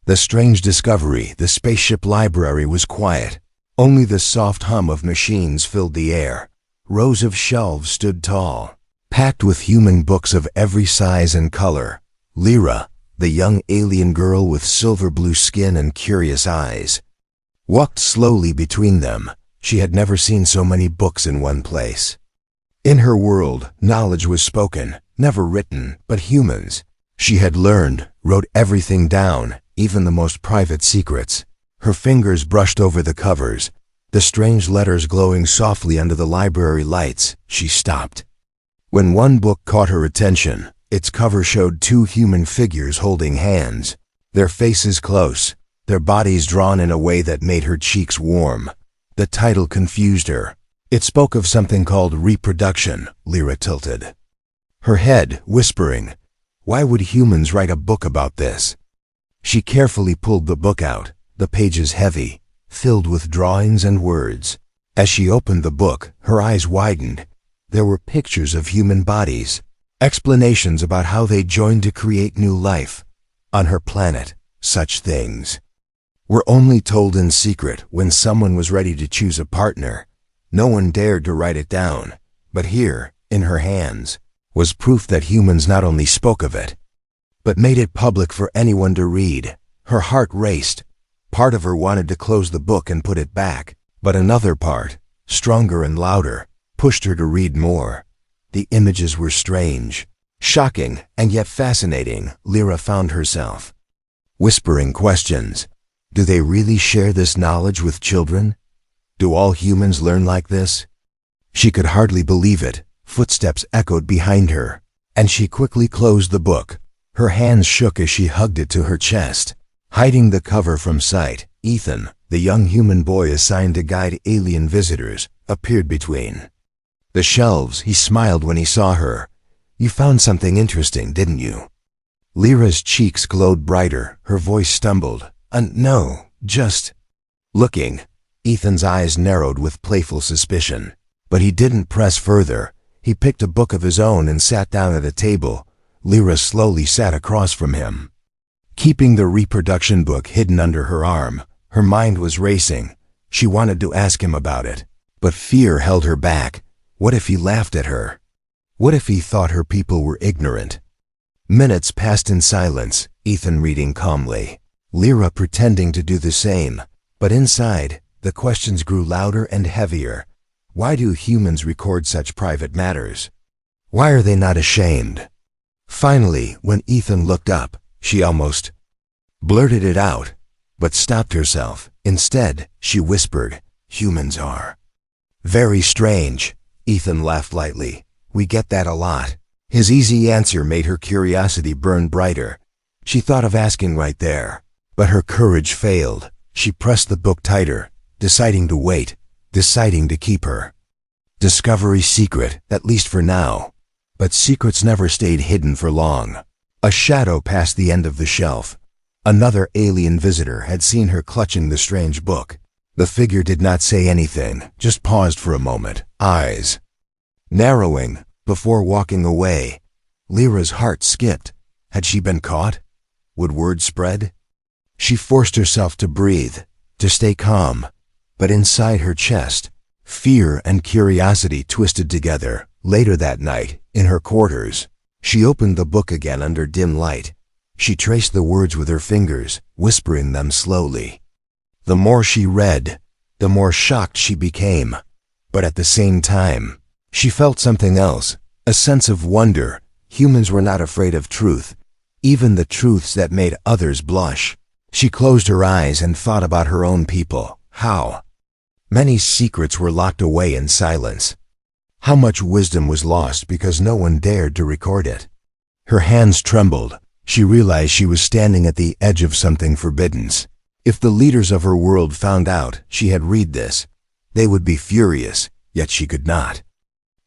The strange discovery, the spaceship library, was quiet. Only the soft hum of machines filled the air. Rows of shelves stood tall, packed with human books of every size and color. Lyra, the young alien girl with silver blue skin and curious eyes, walked slowly between them. She had never seen so many books in one place. In her world, knowledge was spoken, never written, but humans. She had learned, wrote everything down, even the most private secrets. Her fingers brushed over the covers, the strange letters glowing softly under the library lights. She stopped. When one book caught her attention, its cover showed two human figures holding hands, their faces close, their bodies drawn in a way that made her cheeks warm. The title confused her. It spoke of something called reproduction. Lyra tilted her head, whispering, "Why would humans write a book about this?" She carefully pulled the book out, the pages heavy, filled with drawings and words. As she opened the book, her eyes widened. There were pictures of human bodies, explanations about how they joined to create new life. On her planet, such things were only told in secret when someone was ready to choose a partner. No one dared to write it down, but here, in her hands, was proof that humans not only spoke of it, but made it public for anyone to read. Her heart raced. Part of her wanted to close the book and put it back, but another part, stronger and louder, pushed her to read more. The images were strange, shocking, and yet fascinating. Lyra found herself whispering questions. Do they really share this knowledge with children? Do all humans learn like this? She could hardly believe it. Footsteps echoed behind her, and she quickly closed the book. Her hands shook as she hugged it to her chest, hiding the cover from sight. Ethan, the young human boy assigned to guide alien visitors, appeared between the shelves. He smiled when he saw her. "You found something interesting, didn't you?" Lyra's cheeks glowed brighter. Her voice stumbled. No, just looking." Ethan's eyes narrowed with playful suspicion, but he didn't press further. He picked a book of his own and sat down at a table. Lyra slowly sat across from him, keeping the reproduction book hidden under her arm. Her mind was racing. She wanted to ask him about it, but fear held her back. What if he laughed at her? What if he thought her people were ignorant? Minutes passed in silence, Ethan reading calmly, Lyra pretending to do the same. But inside, the questions grew louder and heavier. Why do humans record such private matters? Why are they not ashamed? Finally, when Ethan looked up, she almost blurted it out, but stopped herself. Instead, she whispered, "Humans are very strange." Ethan laughed lightly. "We get that a lot." His easy answer made her curiosity burn brighter. She thought of asking right there, but her courage failed. She pressed the book tighter, deciding to wait, deciding to keep her discovery secret, at least for now. But secrets never stayed hidden for long. A shadow passed the end of the shelf. Another alien visitor had seen her clutching the strange book. The figure did not say anything, just paused for a moment, eyes narrowing, before walking away. Lyra's heart skipped. Had she been caught? Would word spread? She forced herself to breathe, to stay calm, but inside her chest, fear and curiosity twisted together. Later that night, in her quarters, she opened the book again under dim light. She traced the words with her fingers, whispering them slowly. The more she read, the more shocked she became. But at the same time, she felt something else, a sense of wonder. Humans were not afraid of truth, even the truths that made others blush. She closed her eyes and thought about her own people. How many secrets were locked away in silence? How much wisdom was lost because no one dared to record it? Her hands trembled. She realized she was standing at the edge of something forbidden. If the leaders of her world found out she had read this, they would be furious, yet she could not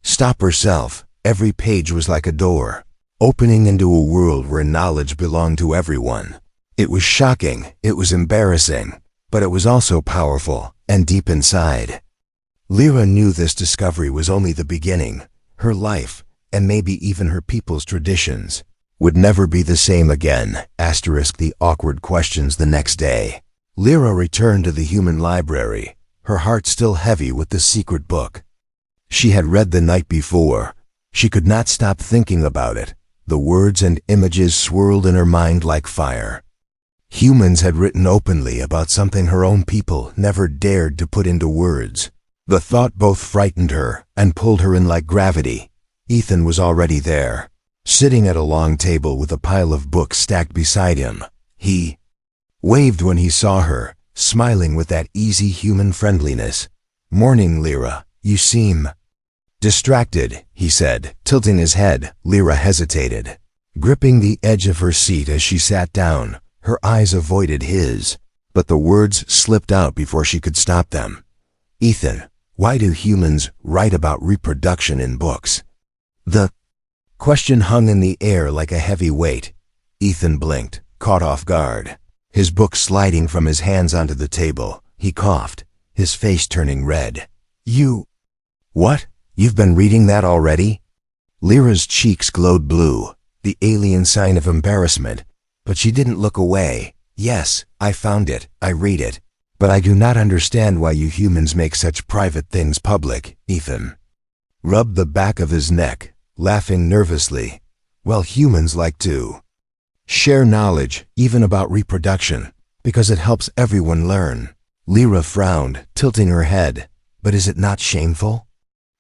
stop herself. Every page was like a door, opening into a world where knowledge belonged to everyone. It was shocking, it was embarrassing, but it was also powerful and deep inside. Lyra knew this discovery was only the beginning. Her life, and maybe even her people's traditions, would never be the same again. The awkward questions the next day. Lyra returned to the human library, her heart still heavy with the secret book. She had read the night before. She could not stop thinking about it. The words and images swirled in her mind like fire. Humans had written openly about something her own people never dared to put into words. The thought both frightened her and pulled her in like gravity. Ethan was already there, sitting at a long table with a pile of books stacked beside him. He waved when he saw her, smiling with that easy human friendliness. "Morning, Lyra. You seem distracted," he said, tilting his head. Lyra hesitated, gripping the edge of her seat as she sat down. Her eyes avoided his, but the words slipped out before she could stop them. "Ethan, why do humans write about reproduction in books?" The question hung in the air like a heavy weight. Ethan blinked, caught off guard. His book sliding from his hands onto the table. He coughed, his face turning red. "You... What? You've been reading that already?" Lyra's cheeks glowed blue, the alien sign of embarrassment, but she didn't look away. "Yes, I found it. I read it. But I do not understand why you humans make such private things public." Ethan rubbed the back of his neck, laughing nervously. "Well, humans like to share knowledge, even about reproduction, because it helps everyone learn." Lyra frowned, tilting her head. "But is it not shameful?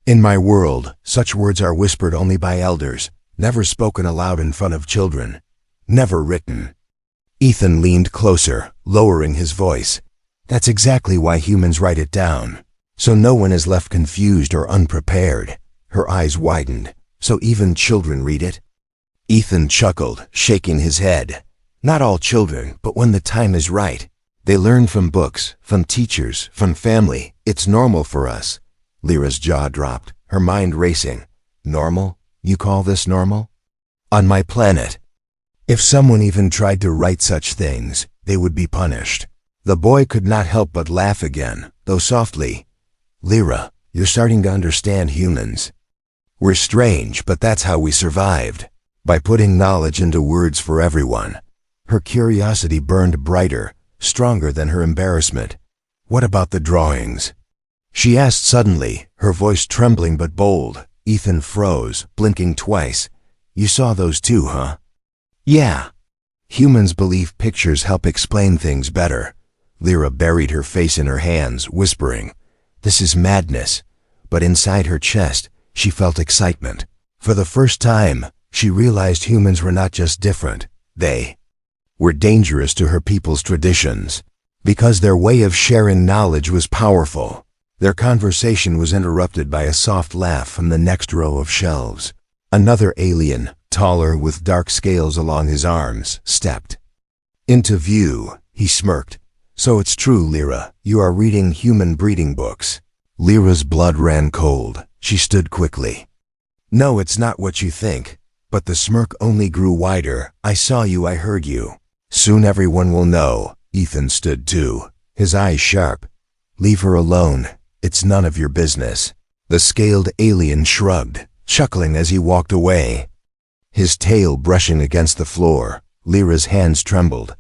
In my world, such words are whispered only by elders, never spoken aloud in front of children. Never written." Ethan leaned closer, lowering his voice. "That's exactly why humans write it down, so no one is left confused or unprepared." Her eyes widened. "So even children read it?" Ethan chuckled, shaking his head. "Not all children, but when the time is right. They learn from books, from teachers, from family. It's normal for us." Lyra's jaw dropped, her mind racing. "Normal? You call this normal?" "On my planet. If someone even tried to write such things, they would be punished." The boy could not help but laugh again, though softly. "Lyra, you're starting to understand humans. We're strange, but that's how we survived. By putting knowledge into words for everyone." Her curiosity burned brighter, stronger than her embarrassment. "What about the drawings?" she asked suddenly, her voice trembling but bold. Ethan froze, blinking twice. "You saw those too, huh?" "Yeah." Humans believe pictures help explain things better. Lyra buried her face in her hands, whispering, "This is madness." But inside her chest, she felt excitement. For the first time, she realized humans were not just different. They were dangerous to her people's traditions, because their way of sharing knowledge was powerful. Their conversation was interrupted by a soft laugh from the next row of shelves. Another alien, taller with dark scales along his arms, stepped into view. He smirked. "So it's true, Lyra, you are reading human breeding books." Lyra's blood ran cold. She stood quickly. "No, it's not what you think." But the smirk only grew wider. "I saw you, I heard you. Soon everyone will know." Ethan stood too, his eyes sharp. "Leave her alone. It's none of your business." The scaled alien shrugged, chuckling as he walked away, his tail brushing against the floor. Lyra's hands trembled.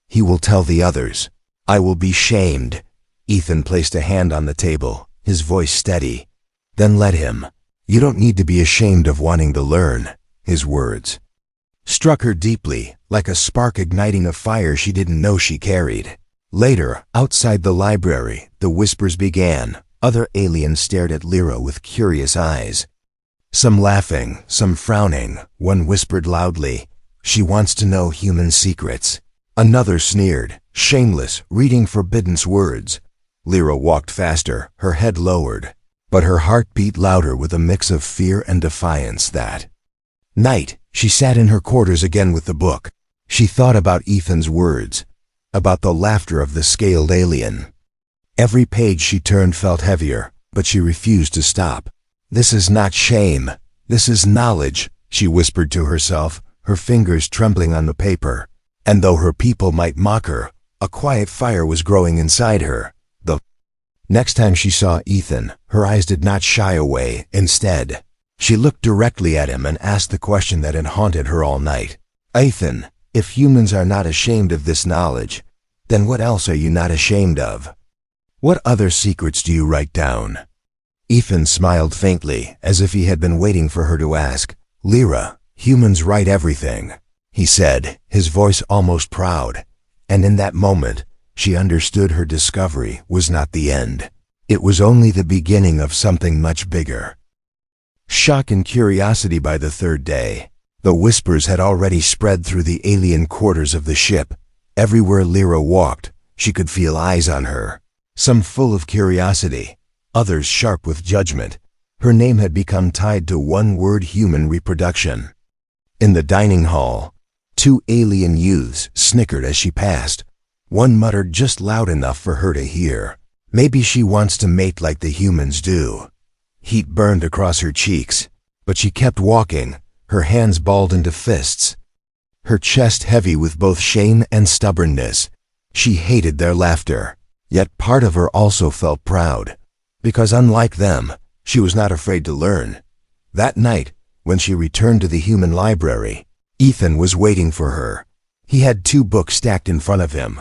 "He will tell the others. I will be shamed." Ethan placed a hand on the table, his voice steady. "Then let him. You don't need to be ashamed of wanting to learn." His words struck her deeply, like a spark igniting a fire she didn't know she carried. Later, outside the library, the whispers began. Other aliens stared at Lyra with curious eyes. Some laughing, some frowning. One whispered loudly, "She wants to know human secrets." Another sneered, "Shameless, reading forbidden words." Lyra walked faster, her head lowered, but her heart beat louder with a mix of fear and defiance. That night, she sat in her quarters again with the book. She thought about Ethan's words, about the laughter of the scaled alien. Every page she turned felt heavier, but she refused to stop. "This is not shame. This is knowledge," she whispered to herself, her fingers trembling on the paper. And though her people might mock her, a quiet fire was growing inside her. The next time she saw Ethan, her eyes did not shy away. Instead, she looked directly at him and asked the question that had haunted her all night. Ethan, if humans are not ashamed of this knowledge, then what else are you not ashamed of? What other secrets do you write down? Ethan smiled faintly, as if he had been waiting for her to ask. Lyra, humans write everything, he said, his voice almost proud. And in that moment, she understood her discovery was not the end. It was only the beginning of something much bigger. Shock and curiosity by the third day. The whispers had already spread through the alien quarters of the ship. Everywhere Lyra walked, she could feel eyes on her. Some full of curiosity, others sharp with judgment. Her name had become tied to one word: human reproduction. In the dining hall, two alien youths snickered as she passed. One muttered just loud enough for her to hear, "Maybe she wants to mate like the humans do." Heat burned across her cheeks, but she kept walking, her hands balled into fists, her chest heavy with both shame and stubbornness. She hated their laughter, yet part of her also felt proud, because unlike them, she was not afraid to learn. That night, when she returned to the human library, Ethan was waiting for her. He had two books stacked in front of him.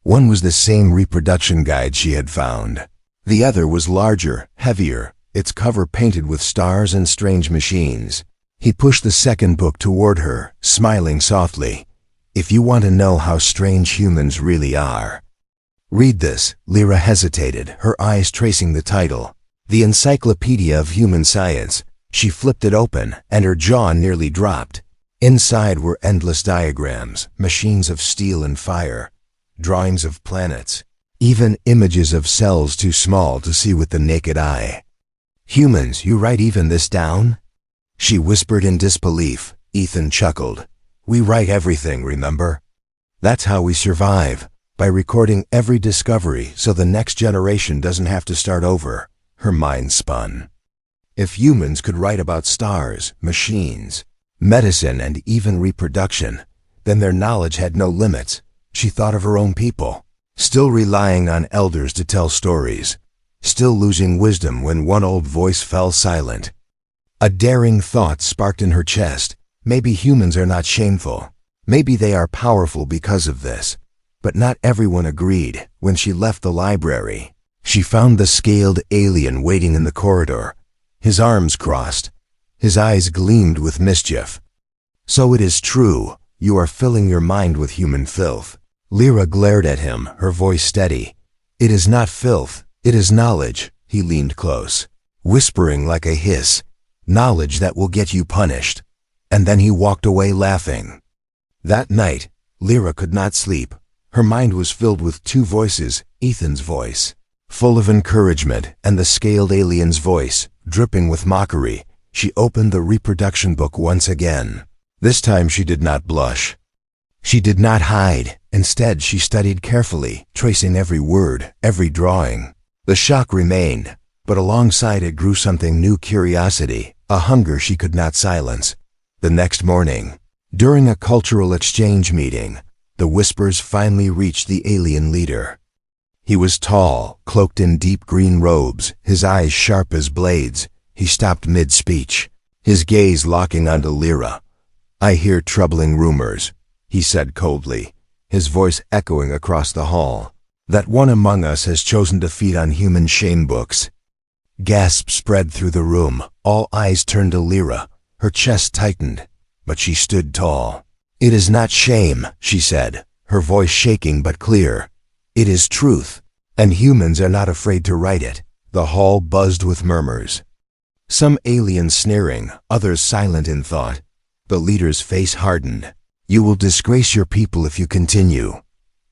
One was the same reproduction guide she had found. The other was larger, heavier, its cover painted with stars and strange machines. He pushed the second book toward her, smiling softly. "If you want to know how strange humans really are, read this." Lyra hesitated, her eyes tracing the title. The Encyclopedia of Human Science. She flipped it open, and her jaw nearly dropped. Inside were endless diagrams, machines of steel and fire, drawings of planets, even images of cells too small to see with the naked eye. "Humans, you write even this down?" she whispered in disbelief. Ethan chuckled. "We write everything, remember? That's how we survive, by recording every discovery so the next generation doesn't have to start over." Her mind spun. If humans could write about stars, machines, medicine, and even reproduction, then their knowledge had no limits. She thought of her own people, still relying on elders to tell stories, still losing wisdom when one old voice fell silent. A daring thought sparked in her chest. Maybe humans are not shameful. Maybe they are powerful because of this. But not everyone agreed. When she left the library, she found the scaled alien waiting in the corridor, his arms crossed. His eyes gleamed with mischief. "So it is true, you are filling your mind with human filth." Lyra glared at him, her voice steady. "It is not filth, it is knowledge." He leaned close, whispering like a hiss, "Knowledge that will get you punished." And then he walked away laughing. That night, Lyra could not sleep. Her mind was filled with two voices, Ethan's voice, full of encouragement, and the scaled alien's voice, dripping with mockery. She opened the reproduction book once again. This time she did not blush. She did not hide. Instead, she studied carefully, tracing every word, every drawing. The shock remained, but alongside it grew something new: curiosity, a hunger she could not silence. The next morning, during a cultural exchange meeting, the whispers finally reached the alien leader. He was tall, cloaked in deep green robes, his eyes sharp as blades. He stopped mid-speech, his gaze locking onto Lyra. "I hear troubling rumors," he said coldly, his voice echoing across the hall, "that one among us has chosen to feed on human shame books." Gasps spread through the room. All eyes turned to Lyra. Her chest tightened, but she stood tall. "It is not shame," she said, her voice shaking but clear. "It is truth, and humans are not afraid to write it." The hall buzzed with murmurs. Some aliens sneering, others silent in thought. The leader's face hardened. "You will disgrace your people if you continue."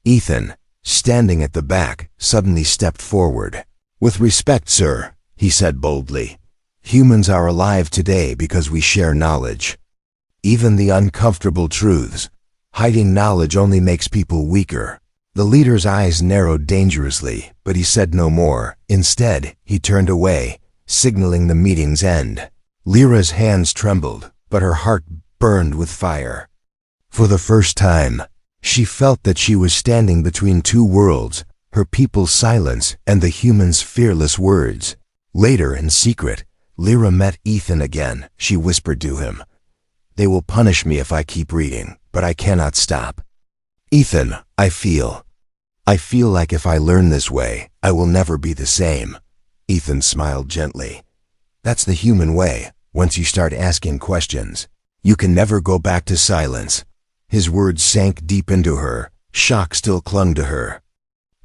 Ethan, standing at the back, suddenly stepped forward. "With respect, sir," he said boldly, "humans are alive today because we share knowledge. Even the uncomfortable truths. Hiding knowledge only makes people weaker." The leader's eyes narrowed dangerously, but he said no more. Instead, he turned away, signaling the meeting's end. Lyra's hands trembled, but her heart burned with fire. For the first time, she felt that she was standing between two worlds, her people's silence and the humans' fearless words. Later, in secret, Lyra met Ethan again. She whispered to him, They will punish me if I keep reading, but I cannot stop. Ethan, I feel like if I learn this way, I will never be the same. Ethan smiled gently. That's the human way. Once you start asking questions, you can never go back to silence. His words sank deep into her. Shock still clung to her.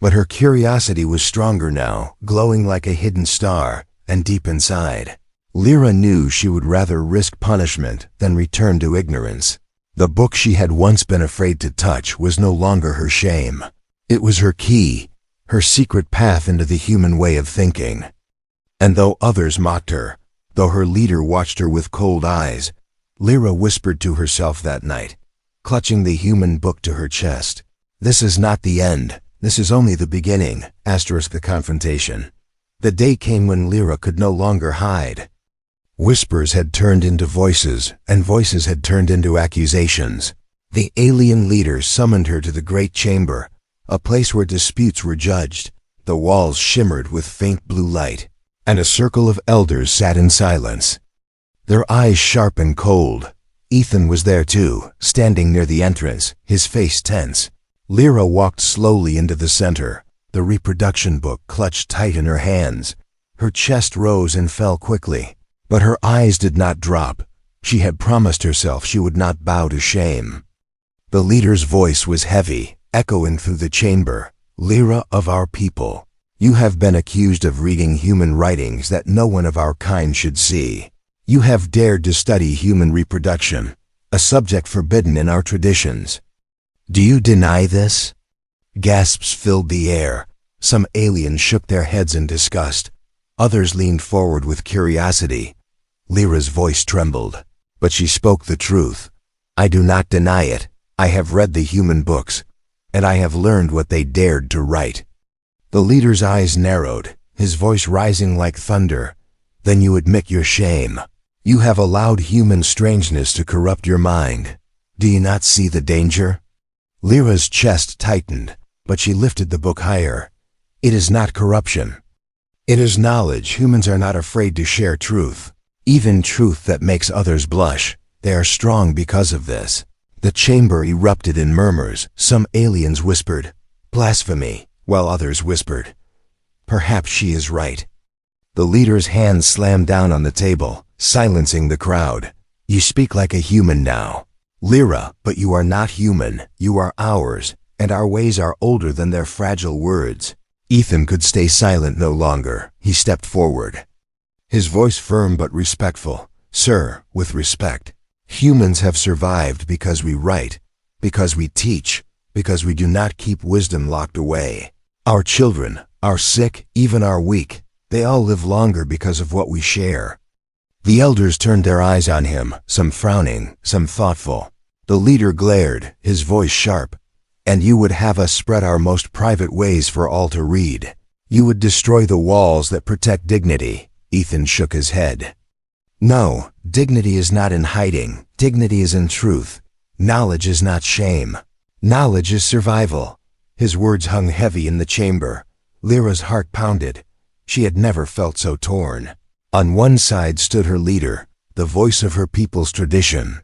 But her curiosity was stronger now, glowing like a hidden star, and deep inside, Lyra knew she would rather risk punishment than return to ignorance. The book she had once been afraid to touch was no longer her shame. It was her key, her secret path into the human way of thinking. And though others mocked her, though her leader watched her with cold eyes, Lyra whispered to herself that night, clutching the human book to her chest. This is not the end. This is only the beginning. The confrontation. The day came when Lyra could no longer hide. Whispers had turned into voices, and voices had turned into accusations. The alien leader summoned her to the great chamber, a place where disputes were judged. The walls shimmered with faint blue light, and a circle of elders sat in silence, their eyes sharp and cold. Ethan was there too, standing near the entrance, his face tense. Lyra walked slowly into the center, the reproduction book clutched tight in her hands. Her chest rose and fell quickly, but her eyes did not drop. She had promised herself she would not bow to shame. The leader's voice was heavy, echoing through the chamber. Lyra of our people, you have been accused of reading human writings that no one of our kind should see. You have dared to study human reproduction, a subject forbidden in our traditions. Do you deny this? Gasps filled the air. Some aliens shook their heads in disgust. Others leaned forward with curiosity. Lyra's voice trembled, but she spoke the truth. I do not deny it. I have read the human books, and I have learned what they dared to write. The leader's eyes narrowed, his voice rising like thunder. Then you admit your shame. You have allowed human strangeness to corrupt your mind. Do you not see the danger? Lyra's chest tightened, but she lifted the book higher. It is not corruption. It is knowledge. Humans are not afraid to share truth, even truth that makes others blush. They are strong because of this. The chamber erupted in murmurs. Some aliens whispered, blasphemy, while others whispered, perhaps she is right. The leader's hand slammed down on the table, silencing the crowd. You speak like a human now, Lyra, but you are not human. You are ours, and our ways are older than their fragile words. Ethan could stay silent no longer. He stepped forward, his voice firm but respectful. Sir, with respect, humans have survived because we write, because we teach, because we do not keep wisdom locked away. Our children, our sick, even our weak, they all live longer because of what we share. The elders turned their eyes on him, some frowning, some thoughtful. The leader glared, his voice sharp. And you would have us spread our most private ways for all to read. You would destroy the walls that protect dignity. Ethan shook his head. No, dignity is not in hiding. Dignity is in truth. Knowledge is not shame. Knowledge is survival. His words hung heavy in the chamber. Lyra's heart pounded. She had never felt so torn. On one side stood her leader, the voice of her people's tradition.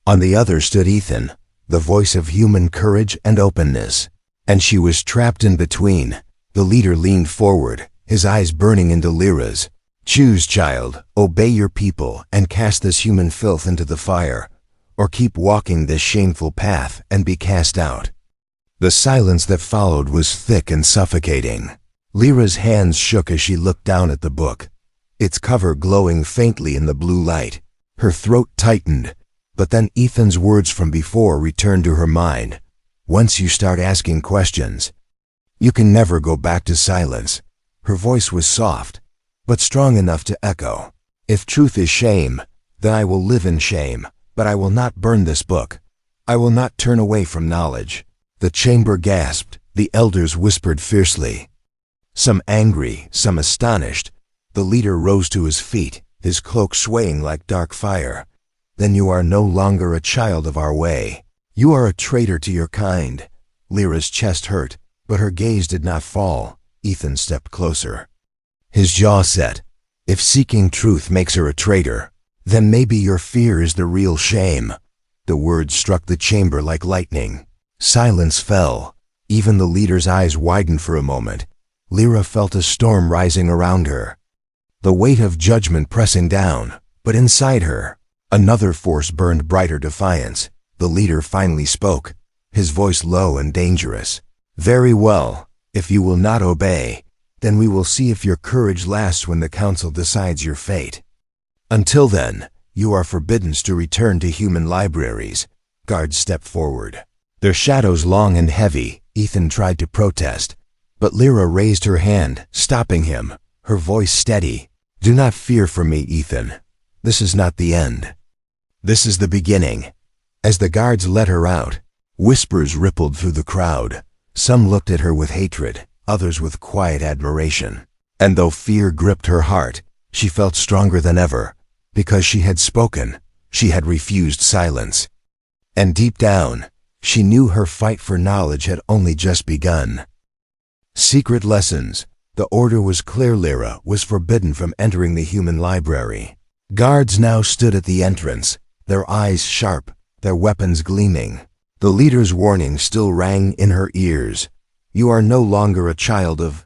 On the other stood Ethan, the voice of human courage and openness. And she was trapped in between. The leader leaned forward, his eyes burning into Lyra's. Choose, child, obey your people and cast this human filth into the fire, or keep walking this shameful path and be cast out. The silence that followed was thick and suffocating. Lyra's hands shook as she looked down at the book, its cover glowing faintly in the blue light. Her throat tightened, but then Ethan's words from before returned to her mind. Once you start asking questions, you can never go back to silence. Her voice was soft, but strong enough to echo. If truth is shame, then I will live in shame, but I will not burn this book. I will not turn away from knowledge. The chamber gasped. The elders whispered fiercely, some angry, some astonished. The leader rose to his feet, his cloak swaying like dark fire. Then you are no longer a child of our way. You are a traitor to your kind. Lyra's chest hurt, but her gaze did not fall. Ethan stepped closer, his jaw set. If seeking truth makes her a traitor, Then maybe your fear is the real shame. The words struck the chamber like lightning. Silence fell. Even the leader's eyes widened for a moment. Lyra felt a storm rising around her. The weight of judgment pressing down, but inside her, another force burned brighter defiance. The leader finally spoke, his voice low and dangerous. "Very well. If you will not obey, then we will see if your courage lasts when the council decides your fate. Until then, you are forbidden to return to human libraries." Guards stepped forward, their shadows long and heavy. Ethan tried to protest, but Lyra raised her hand, stopping him, her voice steady. "Do not fear for me, Ethan. This is not the end. This is the beginning." As the guards let her out, whispers rippled through the crowd. Some looked at her with hatred, others with quiet admiration. And though fear gripped her heart, she felt stronger than ever. Because she had spoken, she had refused silence. And deep down, she knew her fight for knowledge had only just begun. Secret lessons. The order was clear. Lyra was forbidden from entering the human library. Guards now stood at the entrance, their eyes sharp, their weapons gleaming. The leader's warning still rang in her ears. "You are no longer a child of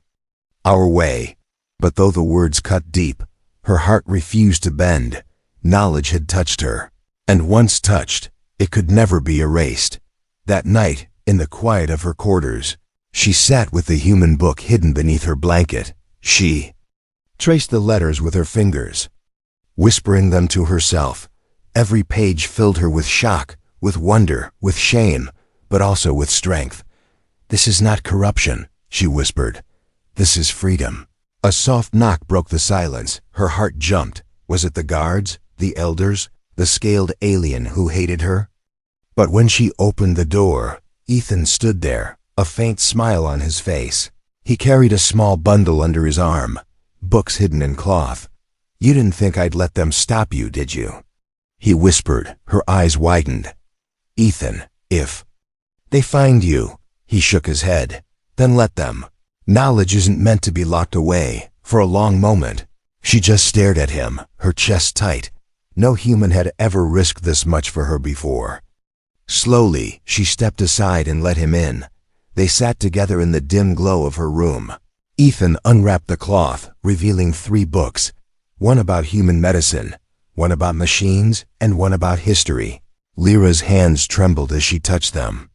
our way." But though the words cut deep, her heart refused to bend. Knowledge had touched her, and once touched, it could never be erased. That night, in the quiet of her quarters, she sat with the human book hidden beneath her blanket. She traced the letters with her fingers, whispering them to herself. Every page filled her with shock, with wonder, with shame, but also with strength. "This is not corruption," she whispered. "This is freedom." A soft knock broke the silence. Her heart jumped. Was it the guards, the elders, the scaled alien who hated her? But when she opened the door, Ethan stood there, a faint smile on his face. He carried a small bundle under his arm, books hidden in cloth. "You didn't think I'd let them stop you, did you?" he whispered. Her eyes widened. "Ethan, if they find you," he shook his head, "then let them. Knowledge isn't meant to be locked away." For a long moment, she just stared at him, her chest tight. No human had ever risked this much for her before. Slowly, she stepped aside and let him in. They sat together in the dim glow of her room. Ethan unwrapped the cloth, revealing 3 books, one about human medicine, one about machines, and one about history. Lyra's hands trembled as she touched them,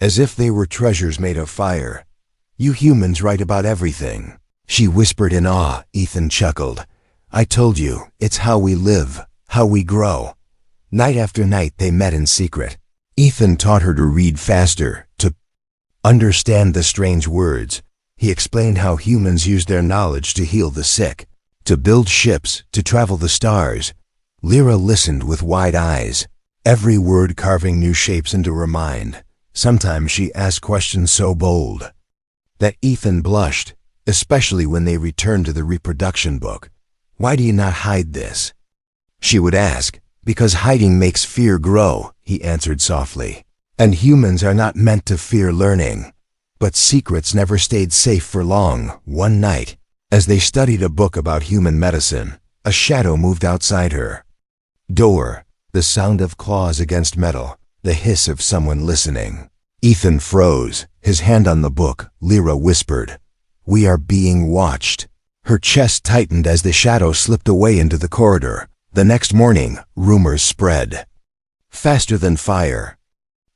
as if they were treasures made of fire. "You humans write about everything," she whispered in awe. Ethan chuckled. "I told you, it's how we live, how we grow." Night after night they met in secret. Ethan taught her to read faster, to understand the strange words. He explained how humans use their knowledge to heal the sick, to build ships, to travel the stars. Lyra listened with wide eyes, every word carving new shapes into her mind. Sometimes she asked questions so bold that Ethan blushed, especially when they returned to the reproduction book. "Why do you not hide this?" she would ask. "Because hiding makes fear grow," he answered softly. "And humans are not meant to fear learning." But secrets never stayed safe for long. One night, as they studied a book about human medicine, a shadow moved outside her door, the sound of claws against metal, the hiss of someone listening. Ethan froze, his hand on the book. Lyra whispered, "We are being watched." Her chest tightened as the shadow slipped away into the corridor. The next morning, rumors spread faster than fire.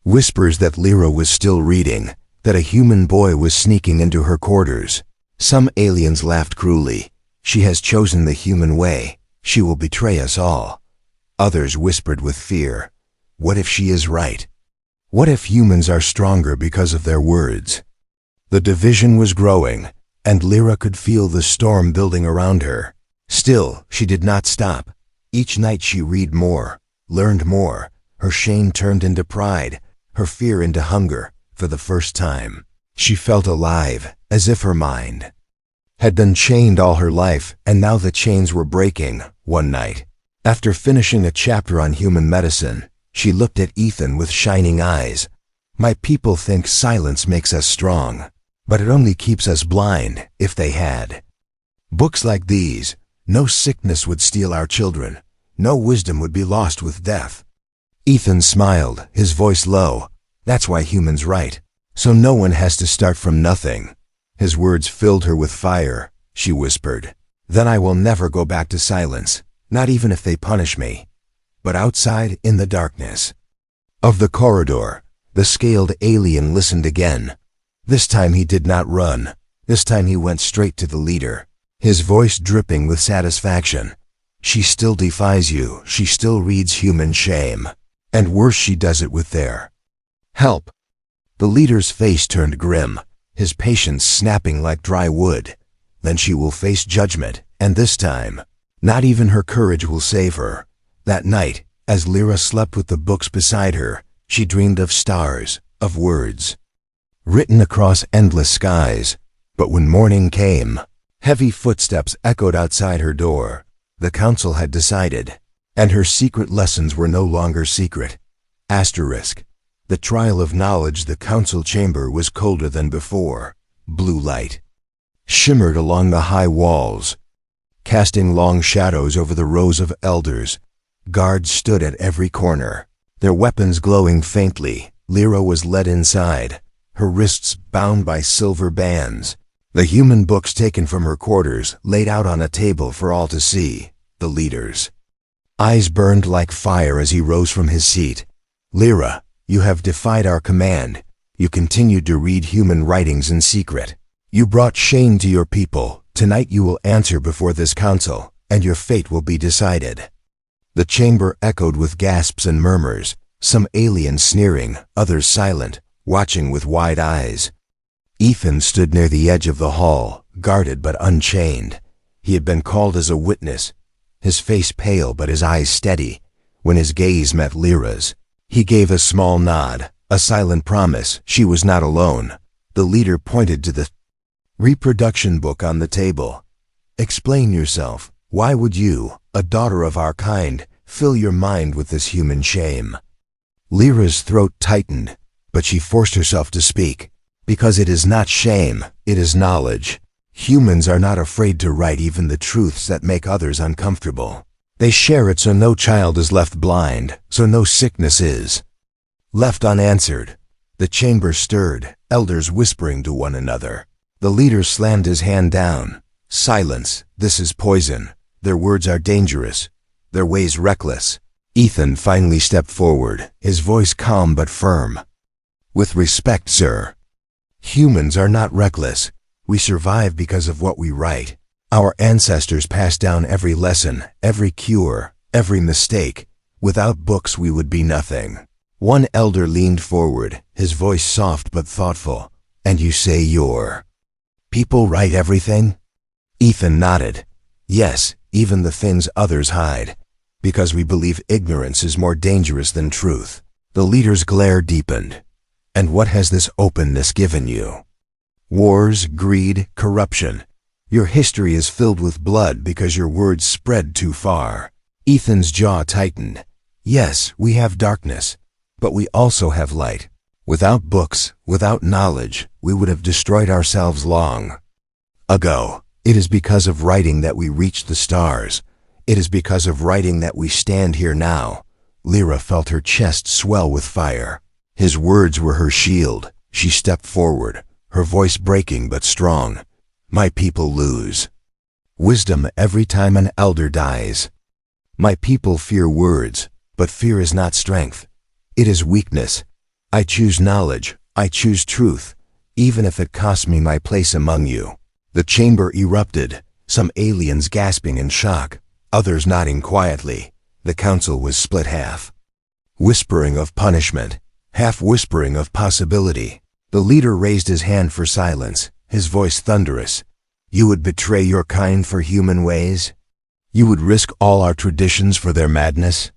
Whispers that Lyra was still reading, that a human boy was sneaking into her quarters. Some aliens laughed cruelly. "She has chosen the human way. She will betray us all." Others whispered with fear, "What if she is right? What if humans are stronger because of their words?" The division was growing, and Lyra could feel the storm building around her. Still, she did not stop. Each night she read more, learned more. Her shame turned into pride, her fear into hunger. For the first time, she felt alive, as if her mind had been chained all her life, and now the chains were breaking. One night, after finishing a chapter on human medicine, she looked at Ethan with shining eyes. "My people think silence makes us strong, but it only keeps us blind. If they had books like these, no sickness would steal our children. No wisdom would be lost with death. Ethan smiled, his voice low. That's why humans write. So no one has to start from nothing. His words filled her with fire. She whispered, "Then I will never go back to silence, not even if they punish me." But outside, in the darkness of the corridor, the scaled alien listened again. This time he did not run. This time he went straight to the leader, his voice dripping with satisfaction. "She still defies you. She still reads human shame. And worse, she does it with their help." The leader's face turned grim, his patience snapping like dry wood. Then she will face judgment, and this time, not even her courage will save her. That night, as Lyra slept with the books beside her, she dreamed of stars, of words written across endless skies. But when morning came, heavy footsteps echoed outside her door. The council had decided, and her secret lessons were no longer secret. Asterisk. The trial of knowledge. The council chamber was colder than before. Blue light shimmered along the high walls, casting long shadows over the rows of elders. Guards stood at every corner, their weapons glowing faintly. Lyra was led inside, her wrists bound by silver bands, the human books taken from her quarters laid out on a table for all to see. The leader's eyes burned like fire as he rose from his seat. "Lyra, you have defied our command. You continued to read human writings in secret. You brought shame to your people. Tonight you will answer before this council, and your fate will be decided." The chamber echoed with gasps and murmurs, some aliens sneering, others silent, watching with wide eyes. Ethan stood near the edge of the hall, guarded but unchained. He had been called as a witness, his face pale but his eyes steady. When his gaze met Lyra's, he gave a small nod, a silent promise she was not alone. The leader pointed to the Reproduction book on the table. "Explain yourself. Why would you, a daughter of our kind, fill your mind with this human shame?" Lyra's throat tightened, but she forced herself to speak. "Because it is not shame, it is knowledge. Humans are not afraid to write even the truths that make others uncomfortable. They share it so no child is left blind, so no sickness is left unanswered." The chamber stirred, elders whispering to one another. The leader slammed his hand down. "Silence. This is poison. Their words are dangerous. Their ways reckless." Ethan finally stepped forward, his voice calm but firm. "With respect, sir. Humans are not reckless. We survive because of what we write. Our ancestors passed down every lesson, every cure, every mistake. Without books we would be nothing." One elder leaned forward, his voice soft but thoughtful. "And you say your people write everything?" Ethan nodded. "Yes, even the things others hide. Because we believe ignorance is more dangerous than truth." The leader's glare deepened. "And what has this openness given you?" "Wars, greed, corruption. Your history is filled with blood because your words spread too far." Ethan's jaw tightened. "Yes, we have darkness, but we also have light. Without books, without knowledge, we would have destroyed ourselves long ago. It is because of writing that we reached the stars. It is because of writing that we stand here now." Lyra felt her chest swell with fire. His words were her shield. She stepped forward, her voice breaking but strong. "My people lose wisdom every time an elder dies. My people fear words, but fear is not strength. It is weakness. I choose knowledge. I choose truth, even if it costs me my place among you." The chamber erupted, some aliens gasping in shock, others nodding quietly. The council was split half, whispering of punishment, half whispering of possibility. The leader raised his hand for silence, his voice thunderous. "You would betray your kind for human ways? You would risk all our traditions for their madness?"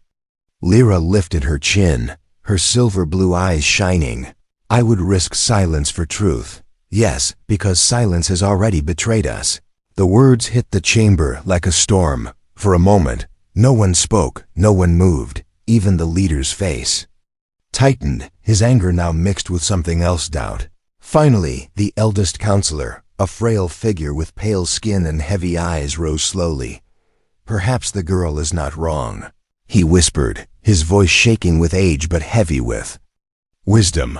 Lyra lifted her chin, her silver blue eyes shining. "I would risk silence for truth. Yes, because silence has already betrayed us." The words hit the chamber like a storm. For a moment, no one spoke, no one moved, even the leader's face tightened, his anger now mixed with something else, doubt. Finally, the eldest counselor, a frail figure with pale skin and heavy eyes, rose slowly. Perhaps the girl is not wrong, he whispered, his voice shaking with age but heavy with wisdom.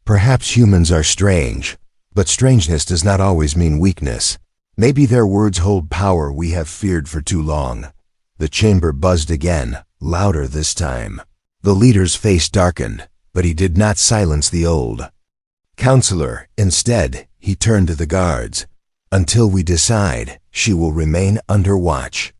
Perhaps humans are strange, but strangeness does not always mean weakness. Maybe their words hold power we have feared for too long. The chamber buzzed again, louder this time. The leader's face darkened, but he did not silence the old counselor. Instead, he turned to the guards. Until we decide, she will remain under watch.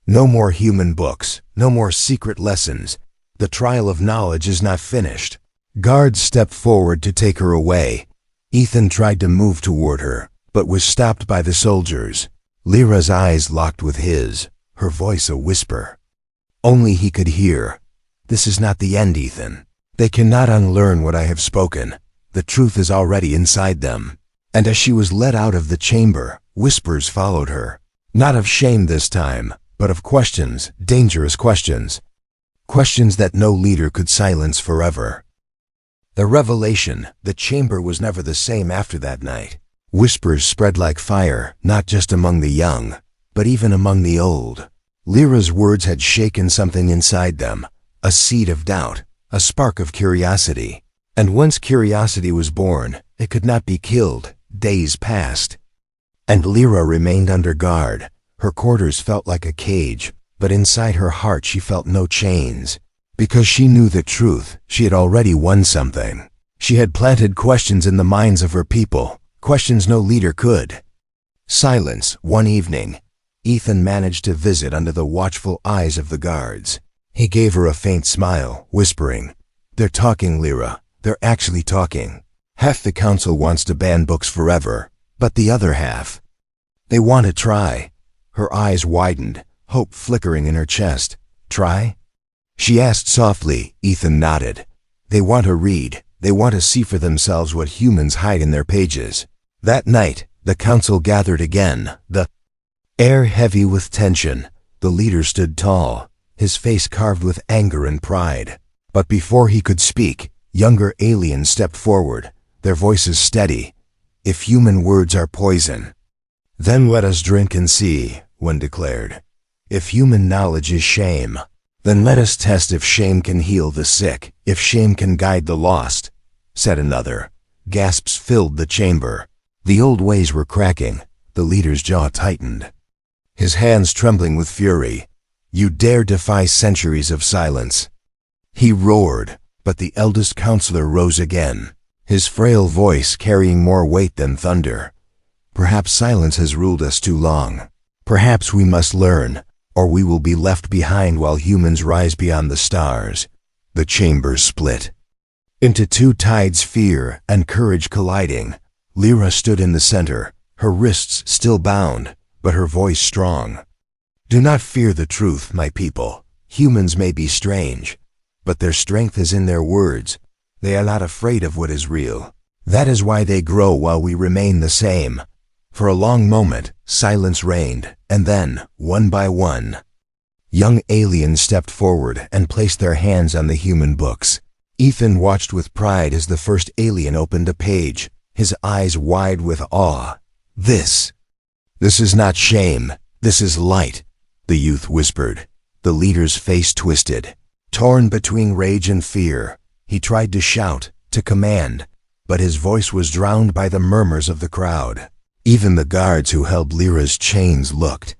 No more human books, no more secret lessons. The trial of knowledge is not finished. Guards stepped forward to take her away. Ethan tried to move toward her, but was stopped by the soldiers. Lyra's eyes locked with his, her voice a whisper. Only he could hear. This is not the end, Ethan. They cannot unlearn what I have spoken. The truth is already inside them. And as she was led out of the chamber, whispers followed her. Not of shame this time, but of questions, dangerous questions. Questions that no leader could silence forever. The revelation, the chamber was never the same after that night. Whispers spread like fire, not just among the young, but even among the old. Lyra's words had shaken something inside them, a seed of doubt, a spark of curiosity. And once curiosity was born, it could not be killed. Days passed, and Lyra remained under guard. Her quarters felt like a cage, but inside her heart she felt no chains. Because she knew the truth, she had already won something. She had planted questions in the minds of her people, questions no leader could. Silence. One evening, Ethan managed to visit under the watchful eyes of the guards. He gave her a faint smile, whispering, "They're talking, Lyra. They're actually talking. Half the council wants to ban books forever, but the other half, they want to try." Her eyes widened, hope flickering in her chest. "Try?" she asked softly. Ethan nodded. "They want to read. They want to see for themselves what humans hide in their pages." That night, the council gathered again, the air heavy with tension. The leader stood tall, his face carved with anger and pride. But before he could speak, younger aliens stepped forward, their voices steady. "If human words are poison, then let us drink and see," one declared. "If human knowledge is shame, then let us test if shame can heal the sick, if shame can guide the lost," said another. Gasps filled the chamber. The old ways were cracking. The leader's jaw tightened, his hands trembling with fury. "You dare defy centuries of silence," he roared. But the eldest counselor rose again, his frail voice carrying more weight than thunder. "Perhaps silence has ruled us too long. Perhaps we must learn, or we will be left behind while humans rise beyond the stars." The chamber split into two tides, fear and courage colliding. Lyra stood in the center, her wrists still bound, but her voice strong. "Do not fear the truth, my people. Humans may be strange, but their strength is in their words. They are not afraid of what is real. That is why they grow while we remain the same." For a long moment, silence reigned, and then, one by one, young aliens stepped forward and placed their hands on the human books. Ethan watched with pride as the first alien opened a page, his eyes wide with awe. This is not shame. This is light," the youth whispered. The leader's face twisted. Torn between rage and fear, he tried to shout, to command, but his voice was drowned by the murmurs of the crowd. Even the guards who held Lyra's chains looked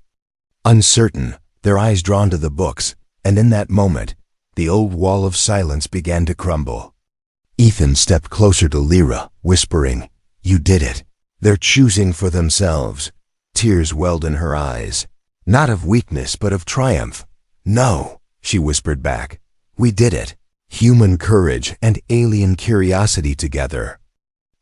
uncertain, their eyes drawn to the books, and in that moment, the old wall of silence began to crumble. Ethan stepped closer to Lyra, whispering, "You did it. They're choosing for themselves." Tears welled in her eyes, not of weakness but of triumph. "No," she whispered back. "We did it. Human courage and alien curiosity together."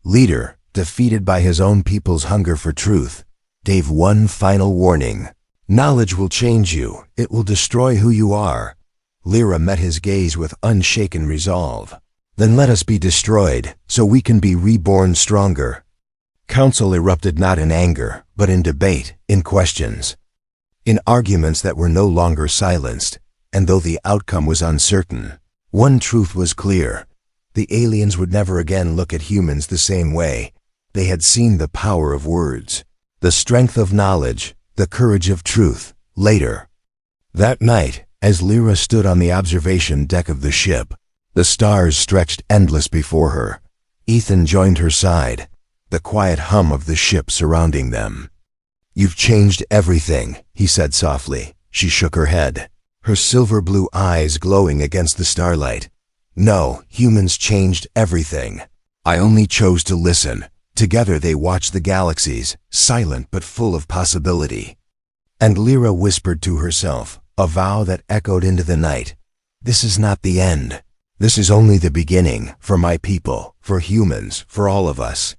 Leader, defeated by his own people's hunger for truth, gave one final warning. "Knowledge will change you. It will destroy who you are." Lyra met his gaze with unshaken resolve. "Then let us be destroyed, so we can be reborn stronger." Council erupted not in anger, but in debate, in questions, in arguments that were no longer silenced. And though the outcome was uncertain, one truth was clear. The aliens would never again look at humans the same way. They had seen the power of words, the strength of knowledge, the courage of truth. Later, That night, as Lyra stood on the observation deck of the ship, the stars stretched endless before her. Ethan joined her side, the quiet hum of the ship surrounding them. "You've changed everything," he said softly. She shook her head, her silver blue eyes glowing against the starlight. "No, humans changed everything. I only chose to listen." Together they watched the galaxies, silent but full of possibility. And Lyra whispered to herself, a vow that echoed into the night. "This is not the end. This is only the beginning, for my people, for humans, for all of us."